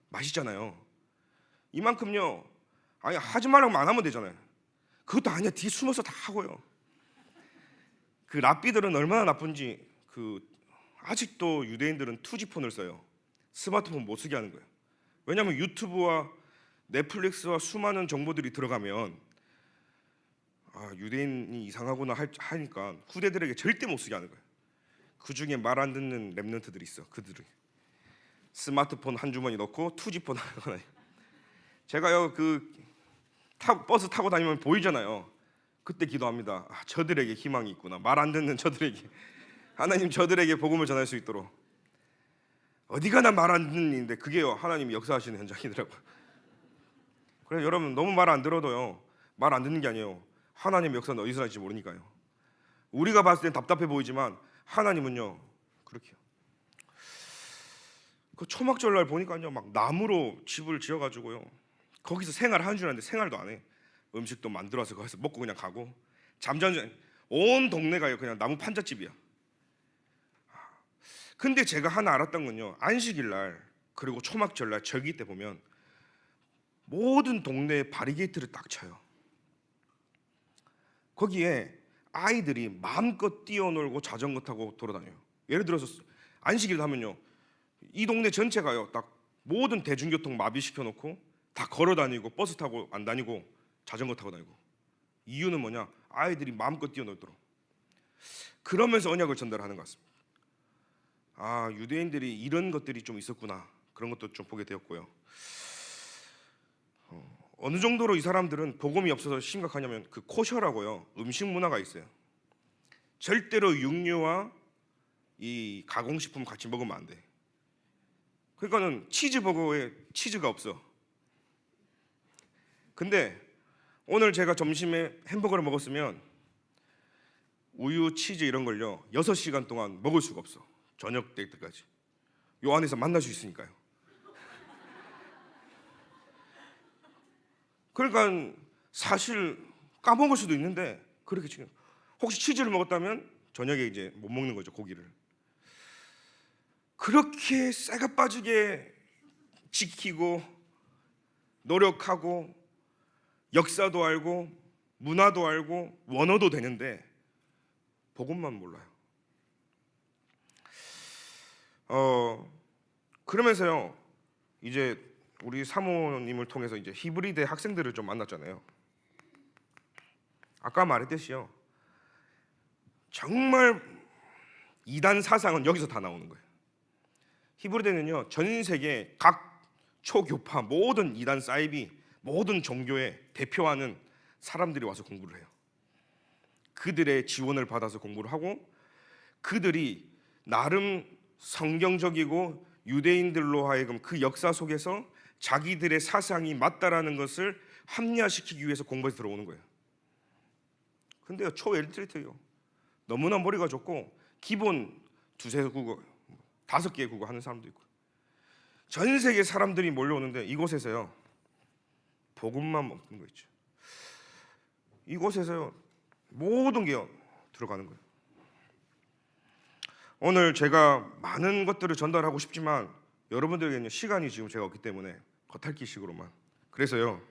맛있잖아요. 이만큼요, 아니 하지 말라고 안 하면 되잖아요. 그것도 아니야, 뒤에 숨어서 다 하고요. 그 랍비들은 얼마나 나쁜지, 아직도 유대인들은 투지폰을 써요. 스마트폰 못 쓰게 하는 거예요. 왜냐하면 유튜브와 넷플릭스와 수많은 정보들이 들어가면 유대인이 이상하구나 하니까 후대들에게 절대 못 쓰게 하는 거예요. 그 중에 말 안 듣는 랩런트들이 있어. 그들이 스마트폰 한 주머니 넣고 투지폰 하거나. 제가요 버스 타고 다니면 보이잖아요. 그때 기도합니다. 저들에게 희망이 있구나. 말 안 듣는 저들에게 하나님 저들에게 복음을 전할 수 있도록. 어디 가나 말 안 듣는 일인데 그게요 하나님이 역사하시는 현장이더라고요. 그래서 여러분 너무 말 안 들어도요 말 안 듣는 게 아니에요. 하나님의 역사는 어디서 날지 모르니까요. 우리가 봤을 땐 답답해 보이지만 하나님은요 그렇게요. 그 초막절날 보니까요 막 나무로 집을 지어가지고요 거기서 생활하는 줄 알았는데 생활도 안 해. 음식도 만들어서 거기서 먹고 그냥 가고, 잠자는 온 동네가요 그냥 나무 판잣집이야. 근데 제가 하나 알았던 건요, 안식일날 그리고 초막절날 절기 때 보면 모든 동네에 바리게이트를 딱 쳐요. 거기에 아이들이 마음껏 뛰어놀고 자전거 타고 돌아다녀요. 예를 들어서 안식일 하면요 이 동네 전체가요 딱 모든 대중교통 마비시켜놓고 다 걸어다니고 버스 타고 안 다니고 자전거 타고 다니고. 이유는 뭐냐? 아이들이 마음껏 뛰어놀도록. 그러면서 언약을 전달하는 것 같습니다. 유대인들이 이런 것들이 좀 있었구나, 그런 것도 좀 보게 되었고요. 어느 정도로 이 사람들은 복음이 없어서 심각하냐면 그 코셔라고요 음식 문화가 있어요. 절대로 육류와 이 가공식품 같이 먹으면 안 돼. 그러니까는 치즈버거에 치즈가 없어. 근데 오늘 제가 점심에 햄버거를 먹었으면 우유, 치즈 이런 걸요 6시간 동안 먹을 수가 없어. 저녁 될 때까지 요 안에서 만날 수 있으니까요. 그러니까 사실 까먹을 수도 있는데 그렇게 지금 혹시 치즈를 먹었다면 저녁에 이제 못 먹는 거죠, 고기를. 그렇게 쇠가 빠지게 지키고 노력하고 역사도 알고 문화도 알고 원어도 되는데 복음만 몰라요. 그러면서요 이제 우리 사모님을 통해서 이제 히브리대 학생들을 좀 만났잖아요. 아까 말했듯이요 정말 이단 사상은 여기서 다 나오는 거예요. 히브리대는요 전 세계 각 초교파 모든 이단 사이비 모든 종교의 대표하는 사람들이 와서 공부를 해요. 그들의 지원을 받아서 공부를 하고 그들이 나름 성경적이고 유대인들로 하여금 그 역사 속에서 자기들의 사상이 맞다라는 것을 합리화시키기 위해서 공부해서 들어오는 거예요. 근데요, 초엘리트예요. 너무나 머리가 좋고 기본 두세 국어, 5개의 국어 하는 사람도 있고 전 세계 사람들이 몰려오는데 이곳에서요 복음만 먹는 거 있죠. 이곳에서요 모든 게 들어가는 거예요. 오늘 제가 많은 것들을 전달하고 싶지만 여러분들에게는 시간이 지금 제가 없기 때문에 겉핥기식으로만. 그래서요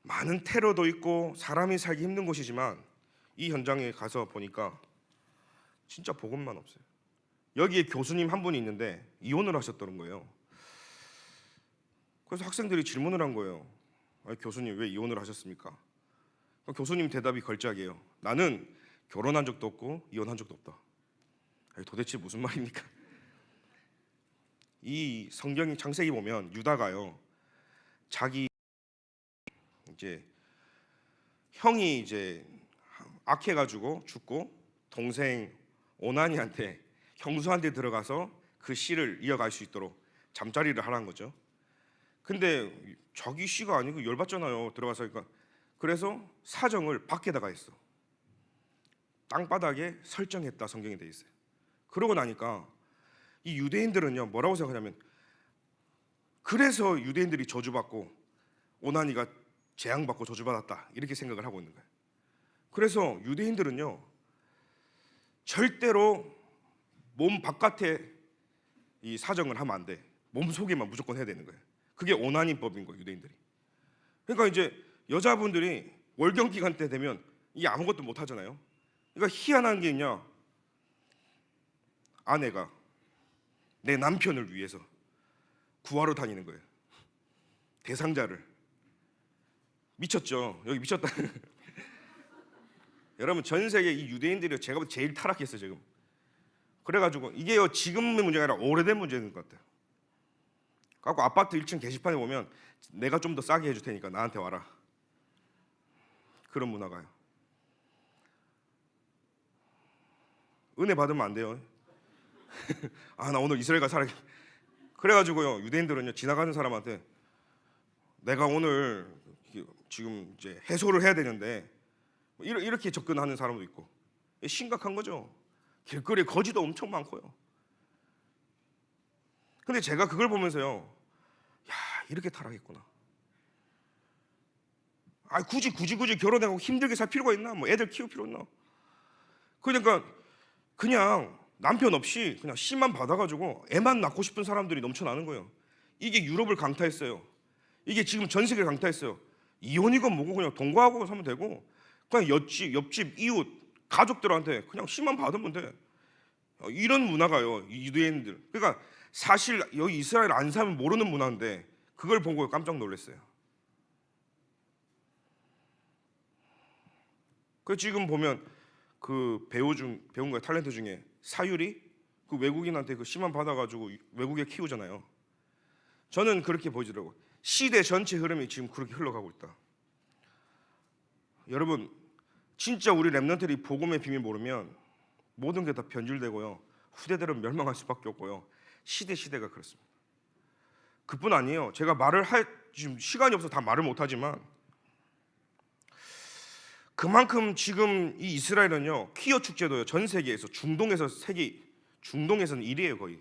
많은 테러도 있고 사람이 살기 힘든 곳이지만 이 현장에 가서 보니까 진짜 복음만 없어요. 여기에 교수님 한 분이 있는데 이혼을 하셨다는 거예요. 그래서 학생들이 질문을 한 거예요. 교수님 왜 이혼을 하셨습니까? 교수님 대답이 걸작이에요. 나는 결혼한 적도 없고 이혼한 적도 없다. 도대체 무슨 말입니까? 이 성경이 창세기 보면 유다가요 자기 이제 형이 이제 악해가지고 죽고 동생 오나니한테 형수한테 들어가서 그 씨를 이어갈 수 있도록 잠자리를 하라는 거죠. 근데 자기 씨가 아니고 열받잖아요. 들어가서 그러니까 그래서 사정을 밖에다가 했어. 땅바닥에 설정했다 성경에 돼 있어요. 그러고 나니까 이 유대인들은요 뭐라고 생각하냐면 그래서 유대인들이 저주받고 오나니가 재앙받고 저주받았다 이렇게 생각을 하고 있는 거예요. 그래서 유대인들은요 절대로 몸 바깥에 이 사정을 하면 안 돼. 몸 속에만 무조건 해야 되는 거예요. 그게 오나니법인 거예요 유대인들이. 그러니까 이제 여자분들이 월경 기간 때 되면 이게 아무것도 못 하잖아요. 그러니까 희한한 게 있냐, 아내가 내 남편을 위해서 구하러 다니는 거예요. 대상자를. 미쳤죠. 여기 미쳤다. 여러분 전 세계 이 유대인들이 제가 볼 때 제일 타락했어요 지금. 그래가지고 이게요 지금의 문제가 아니라 오래된 문제인 것 같아요. 갖고 아파트 1층 게시판에 보면 내가 좀 더 싸게 해줄 테니까 나한테 와라. 그런 문화가요. 은혜 받으면 안 돼요. 아 나 오늘 이스라엘 가 살아야겠다. 그래가지고요 유대인들은요 지나가는 사람한테 내가 오늘 지금 이제 해소를 해야 되는데 이렇게 접근하는 사람도 있고 심각한 거죠. 길거리에 거지도 엄청 많고요. 근데 제가 그걸 보면서요 야 이렇게 타락했구나. 아 굳이 결혼하고 힘들게 살 필요가 있나? 뭐 애들 키울 필요 있나? 그러니까 그냥 남편 없이 그냥 씨만 받아가지고 애만 낳고 싶은 사람들이 넘쳐나는 거예요. 이게 유럽을 강타했어요. 이게 지금 전 세계를 강타했어요. 이혼이건 뭐고 그냥 동거하고 사면 되고 그냥 옆집 이웃 가족들한테 그냥 씨만 받으면 돼. 이런 문화가요 유대인들. 그러니까 사실 여기 이스라엘 안 사면 모르는 문화인데 그걸 보고 깜짝 놀랐어요. 그 지금 보면 그 배운 거예요. 탤런트 중에 사유리 그 외국인한테 그 씨만 받아가지고 외국에 키우잖아요. 저는 그렇게 보이더라고요. 시대 전체 흐름이 지금 그렇게 흘러가고 있다. 여러분 진짜 우리 렘넌트들이 복음의 비밀 모르면 모든 게 다 변질되고요 후대들은 멸망할 수밖에 없고요 시대가 그렇습니다. 그뿐 아니에요. 제가 말을 지금 시간이 없어서 다 말을 못하지만 그만큼 지금 이 이스라엘은요 퀴어 축제도요 전 세계에서 중동에서는 1위예요 거의.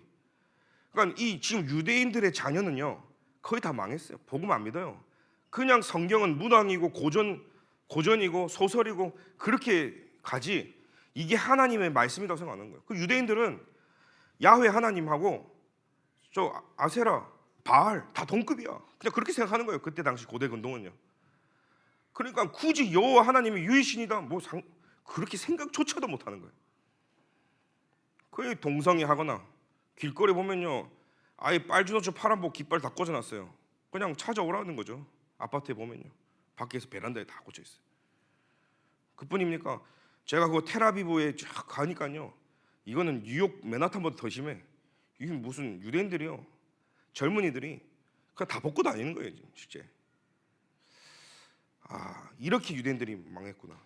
그러니까 이 지금 유대인들의 자녀는요 거의 다 망했어요. 복음 안 믿어요. 그냥 성경은 문학이고 고전이고 소설이고 그렇게 가지 이게 하나님의 말씀이라고 생각하는 거예요. 그 유대인들은 야훼 하나님하고 저 아세라, 바알 다 동급이야. 그냥 그렇게 생각하는 거예요. 그때 당시 고대 근동은요. 그러니까 굳이 여호와 하나님이 유일신이다 그렇게 생각조차도 못하는 거예요. 그 동성애 하거나 길거리 보면요 아예 빨주노초 파란복 깃발 다 꽂아놨어요. 그냥 찾아오라는 거죠. 아파트에 보면요 밖에서 베란다에 다 꽂혀 있어요. 그뿐입니까? 제가 그거 텔아비브에 쫙 가니까요 이거는 뉴욕 맨하탄보다 더 심해. 이게 무슨 유대인들이요 젊은이들이 그냥 다 벗고 다니는 거예요, 실제. 이렇게 유대인들이 망했구나.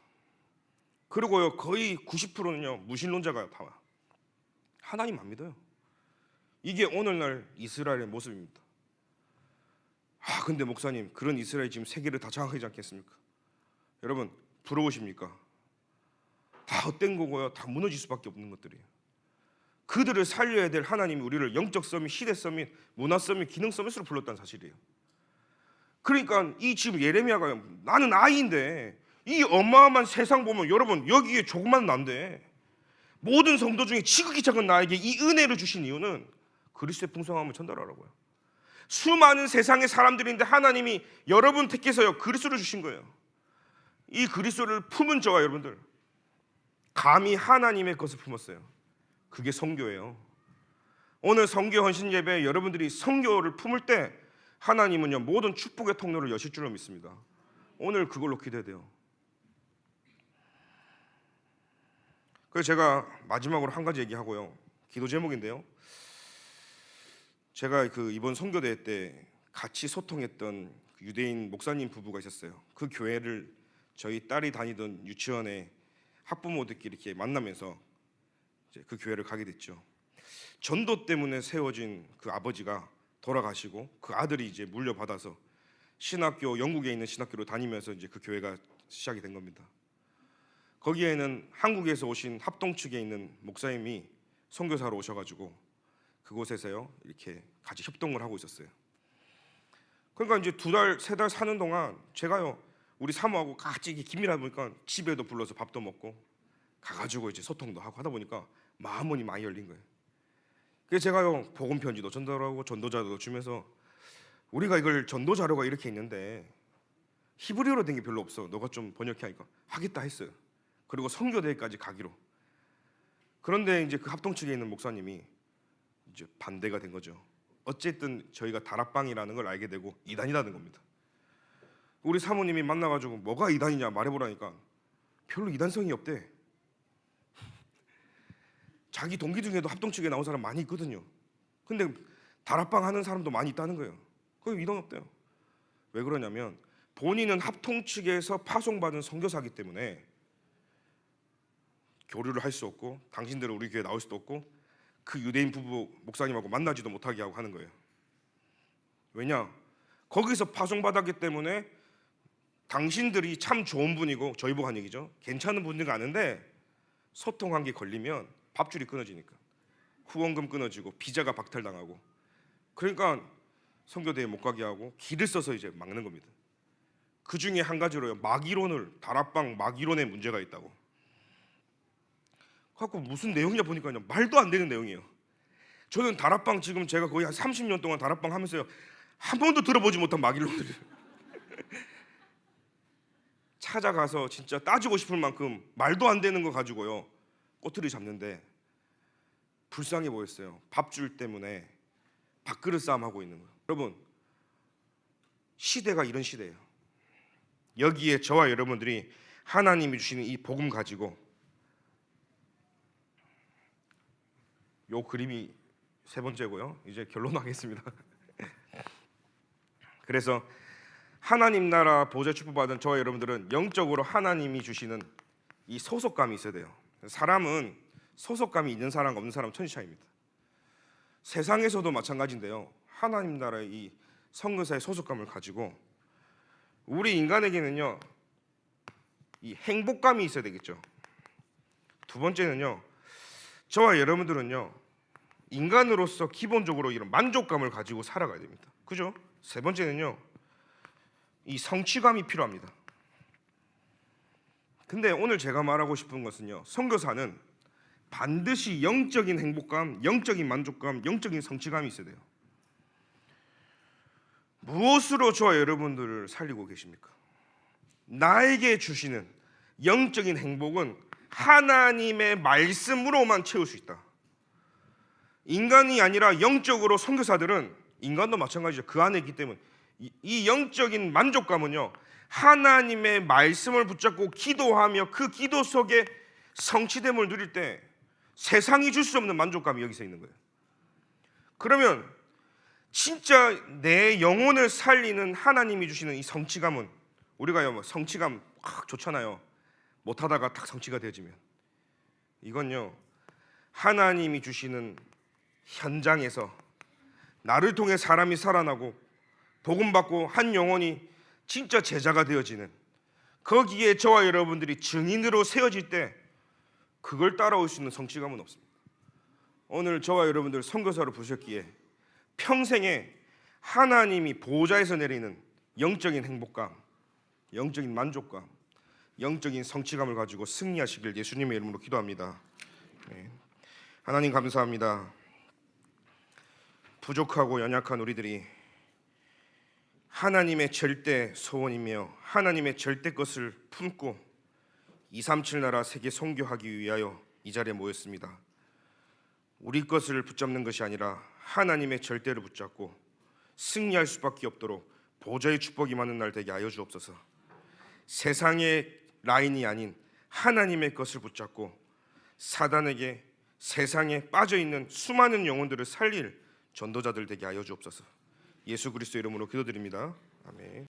그리고요, 거의 90%는요 무신론자가 다 하나님 안 믿어요. 이게 오늘날 이스라엘의 모습입니다. 근데 목사님, 그런 이스라엘 지금 세계를 다 장악하지 않겠습니까? 여러분, 부러우십니까? 다 헛된 거고요, 다 무너질 수밖에 없는 것들이에요. 그들을 살려야 될 하나님이 우리를 영적 서밋, 시대 서밋, 문화 서밋, 기능 서밋으로 불렀다는 사실이에요. 그러니까 이 지금 예레미야가, 나는 아이인데 이 어마어마한 세상 보면 여러분, 여기에 조그만 난데 모든 성도 중에 지극히 작은 나에게 이 은혜를 주신 이유는 그리스도의 풍성함을 전달하라고요. 수많은 세상의 사람들인데 하나님이 여러분 택해서요 그리스도를 주신 거예요. 이 그리스도를 품은 저와 여러분들, 감히 하나님의 것을 품었어요. 그게 선교예요. 오늘 선교 헌신 예배 여러분들이 선교를 품을 때 하나님은요 모든 축복의 통로를 여실 줄로 믿습니다. 오늘 그걸로 기대돼요. 돼요. 그래서 제가 마지막으로 한 가지 얘기하고요, 기도 제목인데요, 제가 이번 선교대회 때 같이 소통했던 유대인 목사님 부부가 있었어요. 그 교회를 저희 딸이 다니던 유치원에 학부모들끼리 이렇게 만나면서 이제 그 교회를 가게 됐죠. 전도 때문에 세워진 그 아버지가 돌아가시고 그 아들이 이제 물려받아서 신학교, 영국에 있는 신학교로 다니면서 이제 그 교회가 시작이 된 겁니다. 거기에는 한국에서 오신 합동 측에 있는 목사님이 선교사로 오셔가지고 그곳에서요 이렇게 같이 협동을 하고 있었어요. 그러니까 이제 2달, 3달 사는 동안 제가요 우리 사모하고 같이 긴밀하다 보니까 집에도 불러서 밥도 먹고 가가지고 이제 소통도 하고 하다 보니까 마음문이 많이 열린 거예요. 그래서 제가요 복음 편지도 전달하고 전도자도 주면서, 우리가 이걸 전도 자료가 이렇게 있는데 히브리어로 된 게 별로 없어, 너가 좀 번역해 하니까 하겠다 했어요. 그리고 선교대회까지 가기로. 그런데 이제 그 합동 측에 있는 목사님이 이제 반대가 된 거죠. 어쨌든 저희가 다락방이라는 걸 알게 되고 이단이라는 겁니다. 우리 사모님이 만나가지고 뭐가 이단이냐 말해보라니까 별로 이단성이 없대. 자기 동기 중에도 합동 측에 나온 사람 많이 있거든요. 근데 다락방 하는 사람도 많이 있다는 거예요. 거기 이단 없대요. 왜 그러냐면 본인은 합동 측에서 파송받은 선교사이기 때문에 교류를 할 수 없고, 당신들은 우리 교회에 나올 수도 없고, 그 유대인 부부 목사님하고 만나지도 못하게 하고 하는 거예요. 왜냐? 거기서 파송받았기 때문에 당신들이 참 좋은 분이고, 저희 보고 한 얘기죠, 괜찮은 분들이 아는데 소통한 게 걸리면 밥줄이 끊어지니까 후원금 끊어지고 비자가 박탈당하고, 그러니까 선교대회 못 가게 하고 길을 써서 이제 막는 겁니다. 그 중에 한 가지로요, 마기론을, 다락방 마기론에 문제가 있다고. 갖고 무슨 내용이냐 보니까요 말도 안 되는 내용이에요. 저는 다락방 지금 제가 거의 한 30년 동안 다락방 하면서요 한 번도 들어보지 못한 마길론들이 찾아가서 진짜 따지고 싶을 만큼 말도 안 되는 거 가지고요 꼬투리 잡는데 불쌍해 보였어요. 밥줄 때문에 밥그릇 싸움 하고 있는 거예요. 여러분, 시대가 이런 시대예요. 여기에 저와 여러분들이 하나님이 주시는 이 복음 가지고, 요 그림이 3번째고요. 이제 결론하겠습니다. 그래서 하나님 나라 보좌 축복받은 저와 여러분들은 영적으로 하나님이 주시는 이 소속감이 있어야 돼요. 사람은 소속감이 있는 사람과 없는 사람 천지 차이입니다. 세상에서도 마찬가지인데요, 하나님 나라의 이 선교사의 소속감을 가지고 우리 인간에게는요 이 행복감이 있어야 되겠죠. 2번째는요, 저와 여러분들은요 인간으로서 기본적으로 이런 만족감을 가지고 살아가야 됩니다. 그죠? 3번째는요 이 성취감이 필요합니다. 근데 오늘 제가 말하고 싶은 것은요, 선교사는 반드시 영적인 행복감, 영적인 만족감, 영적인 성취감이 있어야 돼요. 무엇으로 저와 여러분들을 살리고 계십니까? 나에게 주시는 영적인 행복은 하나님의 말씀으로만 채울 수 있다. 인간이 아니라 영적으로 선교사들은, 인간도 마찬가지죠, 그 안에 있기 때문에 이 영적인 만족감은요 하나님의 말씀을 붙잡고 기도하며 그 기도 속에 성취됨을 누릴 때 세상이 줄 수 없는 만족감이 여기서 있는 거예요. 그러면 진짜 내 영혼을 살리는 하나님이 주시는 이 성취감은, 우리가요 뭐 성취감 좋잖아요. 못하다가 딱 성취가 되어지면, 이건요 하나님이 주시는 현장에서 나를 통해 사람이 살아나고 복음 받고 한 영혼이 진짜 제자가 되어지는, 거기에 저와 여러분들이 증인으로 세워질 때 그걸 따라올 수 있는 성취감은 없습니다. 오늘 저와 여러분들 선교사로 부르셨기에 평생에 하나님이 보좌에서 내리는 영적인 행복감, 영적인 만족감, 영적인 성취감을 가지고 승리하시길 예수님의 이름으로 기도합니다. 네. 하나님 감사합니다. 부족하고 연약한 우리들이 하나님의 절대 소원이며 하나님의 절대 것을 품고 237 나라 세계 선교하기 위하여 이 자리에 모였습니다. 우리 것을 붙잡는 것이 아니라 하나님의 절대를 붙잡고 승리할 수밖에 없도록 보좌의 축복이 많은 날 되게 하여 주옵소서. 세상의 라인이 아닌 하나님의 것을 붙잡고 사단에게, 세상에 빠져있는 수많은 영혼들을 살릴 전도자들 되게 하여 주옵소서. 예수 그리스도 이름으로 기도드립니다. 아멘.